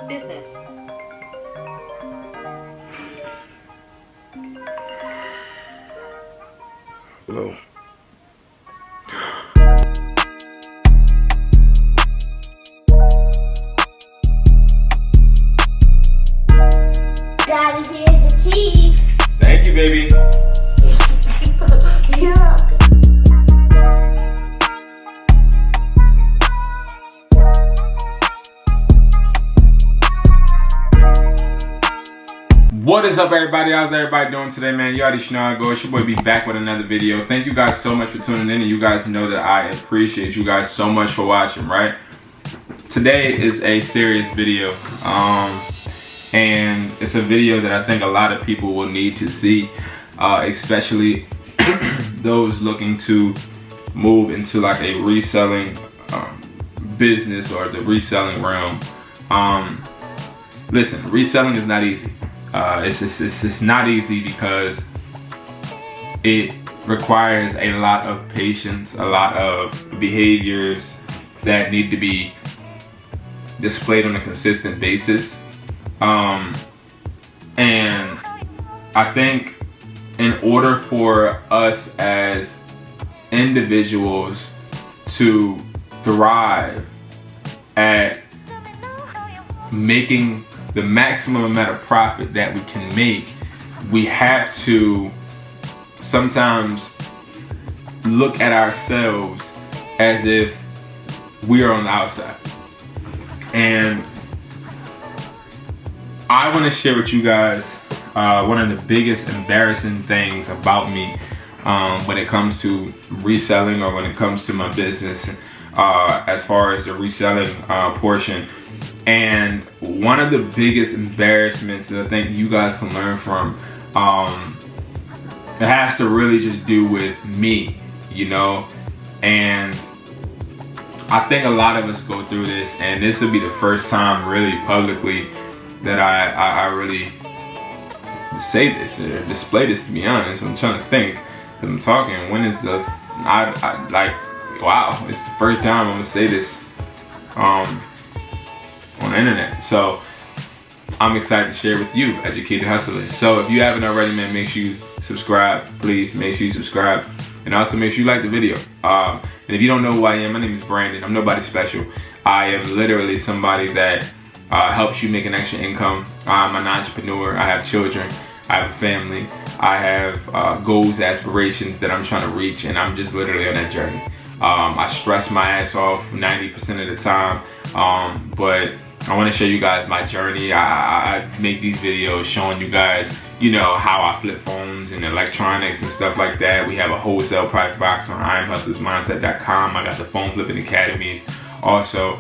Business. Hello. Daddy, here's the key. Thank you, baby. You're welcome. What is up, everybody? How's everybody doing today, man? You already know how it goes. It's your boy be back with another video. Thank you guys so much for tuning in, and you guys know that I appreciate you guys so much for watching, right? Today is a serious video, and it's a video that I think a lot of people will need to see, especially those looking to move into like a reselling business or the reselling realm. Listen, reselling is not easy. It's not easy because it requires a lot of patience, a lot of behaviors that need to be displayed on a consistent basis. And I think in order for us as individuals to thrive at making the maximum amount of profit that we can make, we have to sometimes look at ourselves as if we are on the outside. And I want to share with you guys one of the biggest embarrassing things about me when it comes to reselling, or when it comes to my business, as far as the reselling portion. And one of the biggest embarrassments that I think you guys can learn from, it has to really just do with me, you know. And I think a lot of us go through this, and this will be the first time really publicly that I really say this or display this, to be honest. I'm trying to think, because I'm talking, when is the, like, wow, it's the first time I'm gonna say this on the internet. So I'm excited to share with you, Educatedhustler. So if you haven't already, man, make sure you subscribe. Please make sure you subscribe, and also make sure you like the video. And if you don't know who I am, my name is Brandon. I'm nobody special. I am literally somebody that helps you make an extra income. I'm an entrepreneur. I have children. I have a family. I have goals, aspirations that I'm trying to reach, and I'm just literally on that journey. I stress my ass off 90% of the time, but I want to show you guys my journey. I make these videos showing you guys, you know, how I flip phones and electronics and stuff like that. We have a wholesale product box on IronHustlersMindset.com. I got the phone flipping academies also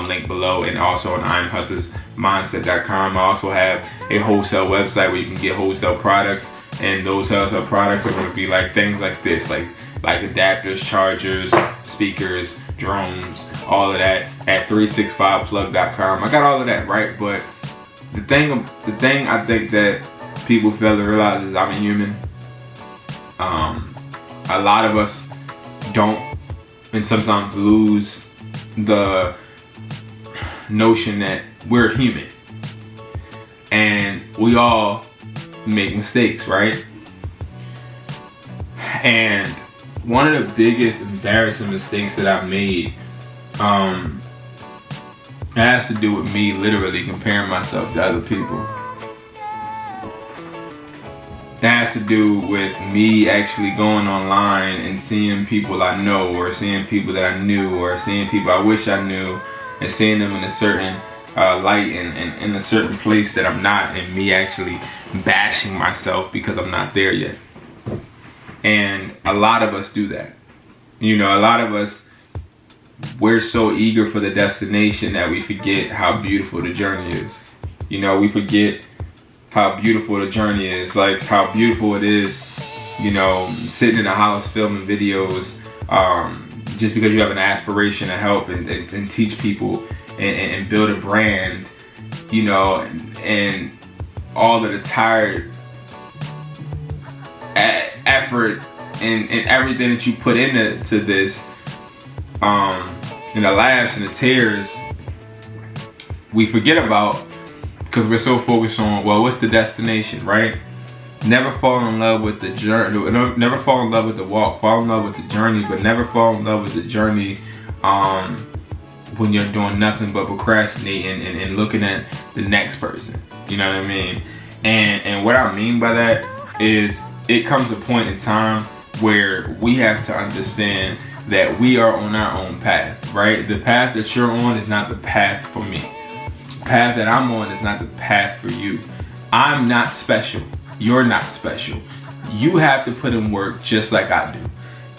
linked below, and also on IronHustlersMindset.com. I also have a wholesale website where you can get wholesale products, and those wholesale products are going to be like things like this, like adapters, chargers, speakers, drones, all of that at 365plug.com. I got all of that, right? But the thing I think that people fail to realize is I'm a human. A lot of us don't, and sometimes lose the notion that we're human, and we all make mistakes, right? And one of the biggest embarrassing mistakes that I've made, it has to do with me literally comparing myself to other people. It has to do with me actually going online and seeing people I know, or seeing people that I knew, or seeing people I wish I knew, and seeing them in a certain light and in a certain place that I'm not, and me actually bashing myself because I'm not there yet. And a lot of us do that. You know, a lot of us, we're so eager for the destination that we forget how beautiful the journey is. You know, we forget how beautiful the journey is, like how beautiful it is, you know, sitting in a house filming videos, just because you have an aspiration to help and teach people and build a brand, you know, and all of the tired effort and everything that you put into this, and the laughs and the tears, we forget about, because we're so focused on, well, what's the destination, right? Never fall in love with the journey. Never fall in love with the walk. Fall in love with the journey, but never fall in love with the journey when you're doing nothing but procrastinating and looking at the next person. You know what I mean? And what I mean by that is, it comes a point in time where we have to understand that we are on our own path, right? The path that you're on is not the path for me. The path that I'm on is not the path for you. I'm not special. You're not special. You have to put in work just like I do.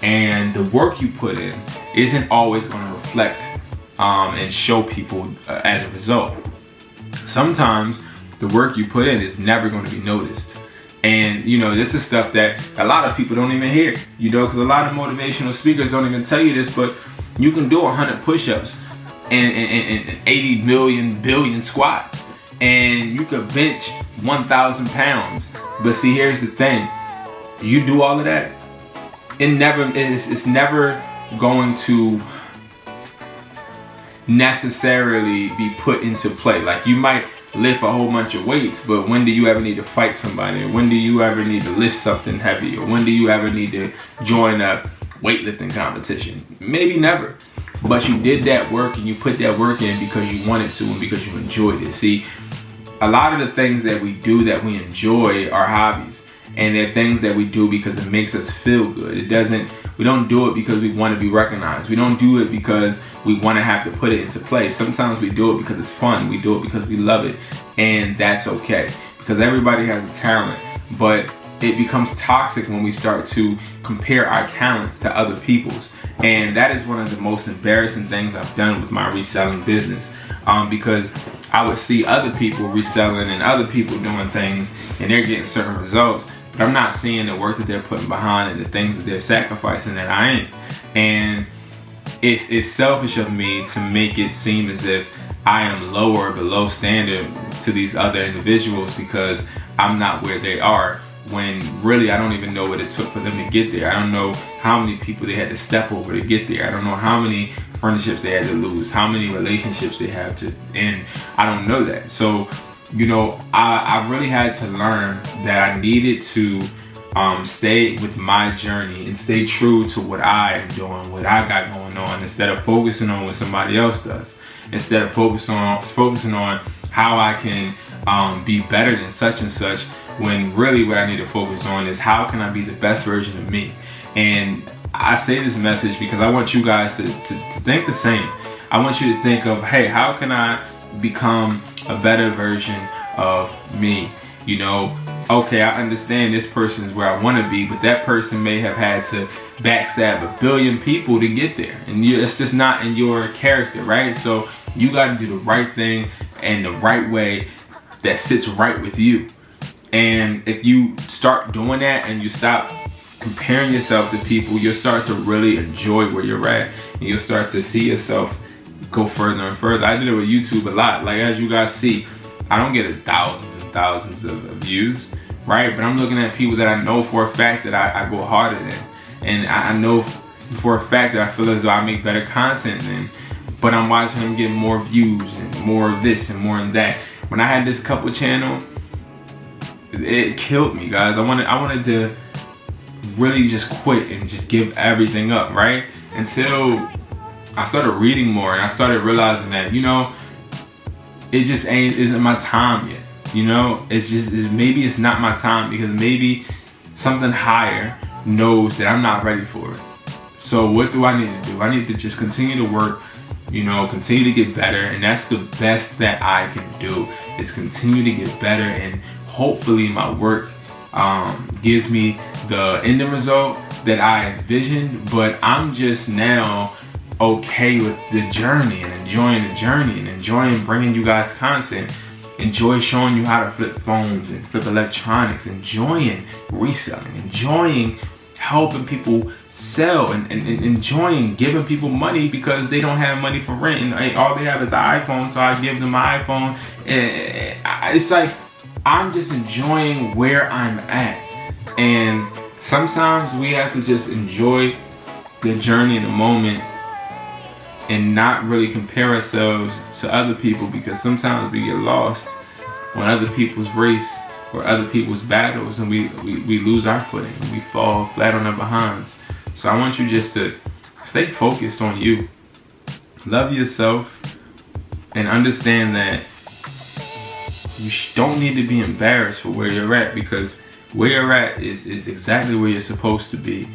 And the work you put in isn't always going to reflect and show people as a result. Sometimes the work you put in is never going to be noticed. And you know, this is stuff that a lot of people don't even hear, you know, because a lot of motivational speakers don't even tell you this, but you can do 100 push-ups and 80 billion squats, and you can bench 1,000 pounds. But see, here's the thing, you do all of that, it's never going to necessarily be put into play. Like, you might lift a whole bunch of weights, but when do you ever need to fight somebody? Or when do you ever need to lift something heavy? Or when do you ever need to join a weightlifting competition? Maybe never. But you did that work, and you put that work in because you wanted to and because you enjoyed it. See, a lot of the things that we do that we enjoy are hobbies, and they're things that we do because it makes us feel good. We don't do it because we want to be recognized. We don't do it because we want to have to put it into play. Sometimes we do it because it's fun. We do it because we love it, and that's okay, because everybody has a talent. But it becomes toxic when we start to compare our talents to other people's, and that is one of the most embarrassing things I've done with my reselling business, because I would see other people reselling and other people doing things, and they're getting certain results, but I'm not seeing the work that they're putting behind and the things that they're sacrificing that I ain't. And it's selfish of me to make it seem as if I am lower, below standard to these other individuals because I'm not where they are, when really I don't even know what it took for them to get there. I don't know how many people they had to step over to get there. I don't know how many friendships they had to lose, how many relationships they have to end. I don't know that. So, you know, I really had to learn that I needed to stay with my journey and stay true to what I am doing, what I got going on, instead of focusing on what somebody else does. Instead of focusing on how I can be better than such and such, when really what I need to focus on is how can I be the best version of me. And I say this message because I want you guys to think the same. I want you to think of, hey, how can I become a better version of me? You know, okay, I understand this person is where I want to be, but that person may have had to backstab 1 billion people to get there, and it's just not in your character, right? So you got to do the right thing and the right way that sits right with you. And if you start doing that and you stop comparing yourself to people, you'll start to really enjoy where you're at, and you'll start to see yourself go further and further. I did it with YouTube a lot. Like, as you guys see, I don't get thousands and thousands of views, right? But I'm looking at people that I know for a fact that I go harder than, and I know for a fact that I feel as though I make better content than, but I'm watching them get more views and more of this and more of that. When I had this couple channel, it killed me, guys. I wanted to really just quit and just give everything up, right? Until I started reading more and I started realizing that, you know, it just isn't my time yet. You know, maybe it's not my time, because maybe something higher knows that I'm not ready for it. So what do I need to do? I need to just continue to work, you know, continue to get better, and that's the best that I can do, is continue to get better, and hopefully my work gives me the end result that I envisioned. But I'm just now okay with the journey and enjoying the journey and enjoying bringing you guys content, enjoy showing you how to flip phones and flip electronics, enjoying reselling, enjoying helping people sell, and enjoying giving people money because they don't have money for rent and all they have is an iPhone, so I give them my iPhone. It's like I'm just enjoying where I'm at, and sometimes we have to just enjoy the journey in the moment and not really compare ourselves to other people, because sometimes we get lost on other people's race or other people's battles, and we lose our footing and we fall flat on our behinds. So I want you just to stay focused on you. Love yourself and understand that you don't need to be embarrassed for where you're at, because where you're at is exactly where you're supposed to be.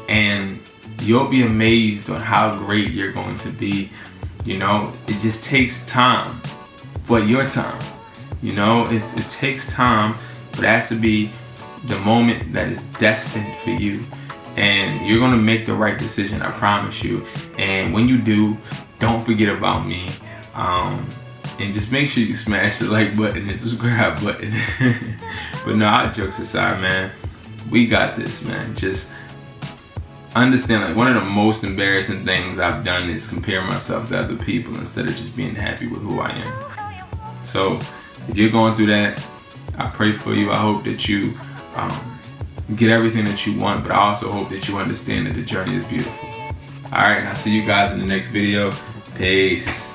And you'll be amazed on how great you're going to be. You know, it just takes time, but your time. You know, it takes time, but it has to be the moment that is destined for you. And you're gonna make the right decision, I promise you. And when you do, don't forget about me. And just make sure you smash the like button and subscribe button. But no, all jokes aside, man, we got this, man. Just understand, like, one of the most embarrassing things I've done is compare myself to other people instead of just being happy with who I am. So if you're going through that, I pray for you. I hope that you get everything that you want, but I also hope that you understand that the journey is beautiful. All right, and I'll see you guys in the next video. Peace.